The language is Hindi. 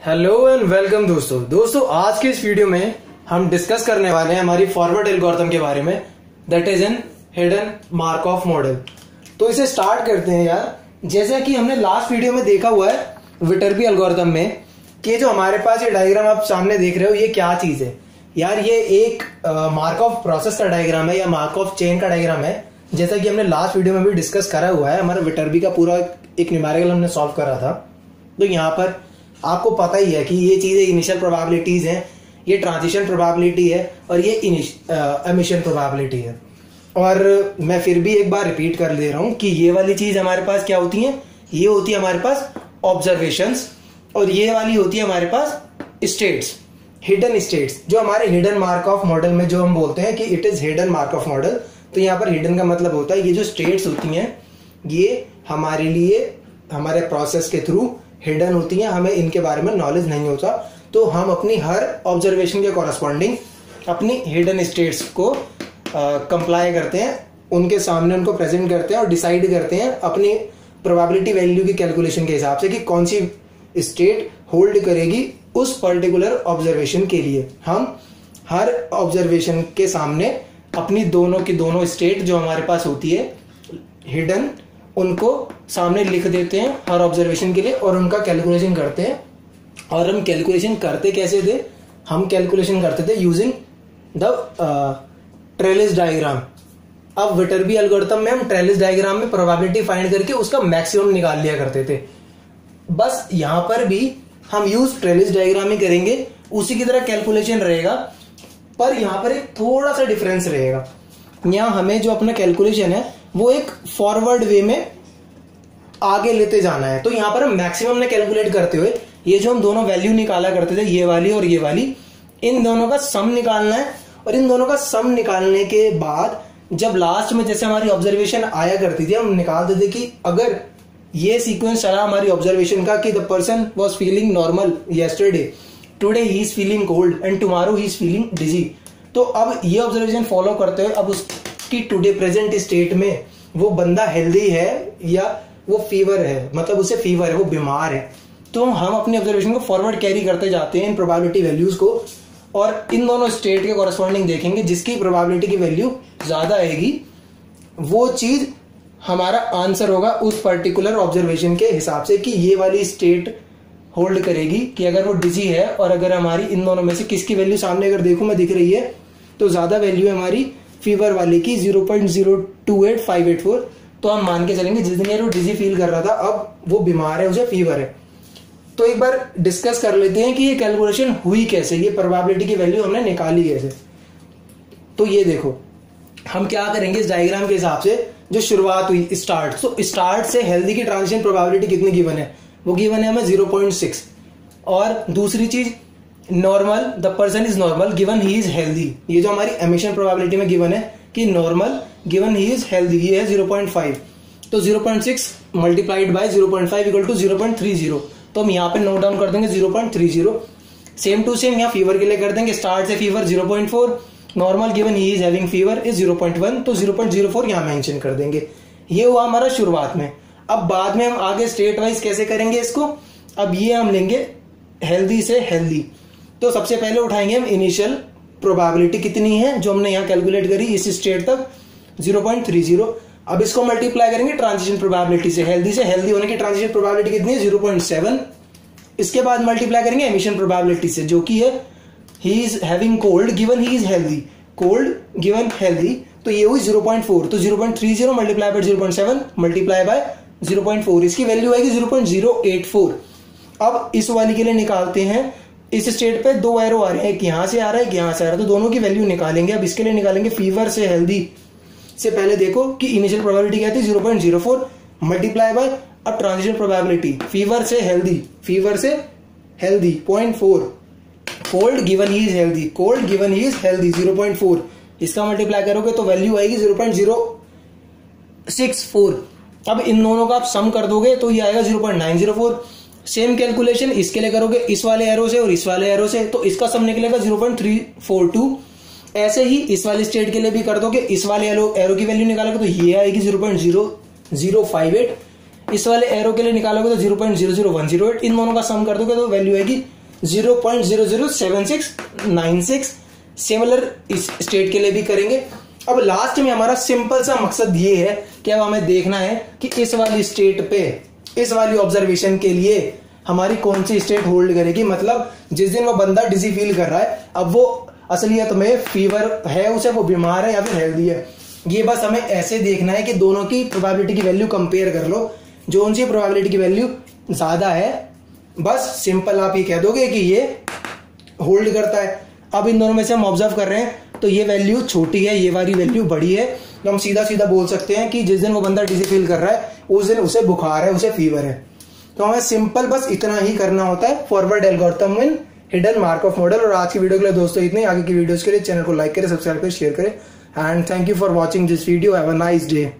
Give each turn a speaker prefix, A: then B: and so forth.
A: हेलो एंड वेलकम दोस्तों आज के इस वीडियो में हम डिस्कस करने वाले हैं हमारी फॉरवर्ड एल्गोरिथम के बारे में, that is an hidden Markov model. तो इसे स्टार्ट करते हैं यार। जैसा कि हमने लास्ट वीडियो में देखा हुआ है विटरबी एल्गोरिथम में कि जो हमारे पास ये डायग्राम आप सामने देख रहे हो ये क्या चीज है यार। ये एक मार्कऑफ प्रोसेस का डायग्राम है या मार्कऑफ चेन का डायग्राम है। जैसा कि हमने लास्ट वीडियो में भी डिस्कस करा हुआ है, हमारा विटरबी का पूरा एक न्यूमेरिकल हमने सॉल्व करा था। तो यहाँ पर आपको पता ही है कि ये चीजें इनिशियल प्रोबेबिलिटीज हैं, ये ट्रांजिशन प्रोबेबिलिटी है और ये एमिशन प्रोबेबिलिटी है। और मैं फिर भी एक बार रिपीट कर दे रहा हूं कि ये वाली चीज हमारे पास क्या होती है, ये होती है हमारे पास ऑब्जर्वेशंस और ये वाली होती है हमारे पास स्टेट्स, हिडन स्टेट्स, जो हमारे हिडन मार्कऑफ मॉडल में जो हम बोलते हैं कि it is hidden Markov model. तो यहाँ पर हिडन का मतलब होता है ये जो स्टेट्स होती हैं ये हमारे लिए हमारे प्रोसेस के थ्रू हिडन होती हैं, हमें इनके बारे में नॉलेज नहीं होता। तो हम अपनी हर ऑब्जर्वेशन के कॉरस्पॉन्डिंग अपनी हिडन स्टेट्स को कंप्लाई करते हैं, उनके सामने उनको प्रेजेंट करते हैं और डिसाइड करते हैं अपनी प्रोबेबिलिटी वैल्यू की कैलकुलेशन के हिसाब से कि कौन सी स्टेट होल्ड करेगी उस पर्टिकुलर ऑब्जर्वेशन के लिए। हम हर ऑब्जर्वेशन के सामने अपनी दोनों की दोनों स्टेट जो हमारे पास होती है हिडन, उनको सामने लिख देते हैं हर ऑब्जर्वेशन के लिए और उनका कैलकुलेशन करते हैं। और हम कैलकुलेशन करते कैसे थे, हम कैलकुलेशन करते थे यूजिंग द ट्रेलिस डायग्राम। अब विटरबी एल्गोरिथम में हम ट्रेलिस डायग्राम में प्रोबेबिलिटी फाइंड करके उसका मैक्सिमम निकाल लिया करते थे। बस यहां पर भी हम यूज ट्रेलिस डायग्राम ही करेंगे, उसी की तरह कैलकुलेशन रहेगा, पर यहां पर एक थोड़ा सा डिफरेंस रहेगा। यहां हमें जो अपना कैलकुलेशन है वो एक फॉरवर्ड वे में आगे लेते जाना है। तो यहां पर हम मैक्सिमम ने कैलकुलेट करते हुए ये जो हम दोनों वैल्यू निकाला करते थे, ये वाली और ये वाली, इन दोनों का सम निकालना है। और इन दोनों का सम निकालने के बाद जब लास्ट में जैसे हमारी ऑब्जर्वेशन आया करती थी, हम निकालते थे कि अगर ये सीक्वेंस चला हमारी ऑब्जर्वेशन का कि the person was feeling normal yesterday, today he is feeling cold and tomorrow he is feeling dizzy. तो अब ये ऑब्जर्वेशन फॉलो करते हुए अब उसकी टुडे प्रेजेंट स्टेट में वो बंदा हेल्दी है या वो फीवर है, मतलब उसे फीवर है, वो बीमार है। तो हम अपनी ऑब्जर्वेशन को फॉरवर्ड कैरी करते जाते हैं इन प्रोबेबिलिटी वैल्यूज को और इन दोनों स्टेट के कॉरस्पॉन्डिंग देखेंगे। जिसकी प्रोबेबिलिटी की वैल्यू ज्यादा आएगी वो चीज हमारा आंसर होगा उस पर्टिकुलर ऑब्जर्वेशन के हिसाब से कि ये वाली स्टेट होल्ड करेगी कि अगर वो डिजी है। और अगर हमारी इन दोनों में से किसकी वैल्यू सामने अगर देखूं मैं दिख रही है तो ज्यादा वैल्यू है हमारी फीवर वाले की 0.028584। तो हम मान के चलेंगे जिस दिन यार वो डिजी फील कर रहा था अब वो बीमार है, उसे फीवर है। तो एक बार डिस्कस कर लेते हैं कि ये कैलकुलेशन हुई कैसे, ये प्रोबेबिलिटी की वैल्यू हमने निकाली कैसे। तो ये देखो हम क्या करेंगे इस डायग्राम के हिसाब से जो शुरुआत हुई स्टार्ट, तो स्टार्ट से हेल्दी की ट्रांजिशन प्रोबेबिलिटी कितनी गिवन है, वो गिवन है हमें 0.6। और दूसरी चीज normal, the person is normal given he is healthy, ये जो हमारी एमिशन प्रोबेबिलिटी में गिवन है कि normal given he is healthy, ये है 0.5। तो 0.6 मल्टीप्लाइड बाय 0.5 इक्वल टू 0.30। तो हम यहाँ पे नोट डाउन कर देंगे 0.30। सेम टू सेम यहाँ फीवर के लिए कर देंगे, स्टार्ट से fever 0.4, normal given he is having fever is 0.1, तो 0.04 यहाँ मेंशन कर देंगे। ये हुआ हमारा शुरुआत में। अब बाद में हम आगे स्टेट वाइज कैसे करेंगे इसको, अब ये हम लेंगे हेल्दी से हेल्दी। तो सबसे पहले उठाएंगे हम इनिशियल प्रोबेबिलिटी कितनी है जो हमने यहाँ कैलकुलेट करी इस स्टेट तक 0.30। अब इसको मल्टीप्लाई करेंगे ट्रांजिशन प्रोबेबिलिटी से हेल्दी होने की ट्रांजिशन प्रोबेबिलिटी कितनी है 0.7। इसके बाद मल्टीप्लाई करेंगे एमिशन प्रोबेबिलिटी से जो कि है he is having cold given he is healthy, cold given healthy, तो ये हुई 0.4। तो 0.30 मल्टीप्लाई बाय 0.7 मल्टीप्लाई बाय 0.4, इसकी वैल्यू आएगी 0.084। अब इस वाली के लिए निकालते हैं, इस स्टेट पे दो एरो आ रहे हैं, एक यहां से आ रहा है एक यहां से आ रहा है, तो दोनों की वैल्यू निकालेंगे। अब इसके लिए निकालेंगे फीवर से हेल्दी से पहले देखो कि इनिशियल प्रोबेबिलिटी क्या थी 0.04 मल्टीप्लाई बाय अब ट्रांजिशन प्रोबेबिलिटी फीवर से healthy 0.4, cold given he is healthy, cold given he is healthy 0.4, इसका मल्टीप्लाई करोगे तो वैल्यू आएगी 0.064। अब इन दोनों का आप सम कर दोगे तो ये आएगा 0.904। सेम कैलकुलेशन इसके लिए करोगे इस वाले एरो से और इस वाले एरो से, तो इसका सम निकलेगा 0.342। ऐसे ही इस वाले स्टेट के लिए भी कर दोगे, इस वाले एरो की वैल्यू निकालोगे तो ये आएगी 0.0058। इस वाले एरो के लिए निकालोगे तो 0.00108, इन दोनों का सम कर दोगे तो वैल्यू आएगी 0.007696। सिमिलर इस स्टेट के लिए भी करेंगे। अब लास्ट में हमारा सिंपल सा मकसद ये है कि अब हमें देखना है कि इस वाली स्टेट पे, इस वाली ऑब्जर्वेशन के लिए हमारी कौन सी स्टेट होल्ड करेगी। मतलब जिस दिन वो बंदा डिजी फील कर रहा है, अब वो असलियत में फीवर है उसे, वो बीमार है या फिर हेल्दी है, ये बस हमें ऐसे देखना है कि दोनों की प्रोबेबिलिटी की वैल्यू कंपेयर कर लो। जो उनकी प्रोबेबिलिटी की वैल्यू ज्यादा है, बस सिंपल आप ये कह दोगे कि ये होल्ड करता है। अब इन दोनों में से हम ऑब्जर्व कर रहे हैं तो ये वैल्यू छोटी है, ये वाली वैल्यू बड़ी है, तो हम सीधा सीधा बोल सकते हैं कि जिस दिन वो बंदा डिजी फील कर रहा है उस दिन उसे बुखार है, उसे फीवर है। तो हमें सिंपल बस इतना ही करना होता है फॉरवर्ड एल्गोरिथम इन हिडन मार्कऑफ मॉडल। और आज की वीडियो के लिए दोस्तों इतने। आगे की वीडियोस के लिए चैनल को लाइक करें, सब्सक्राइब करें, शेयर करें, and thank you for watching this video. Have a nice day.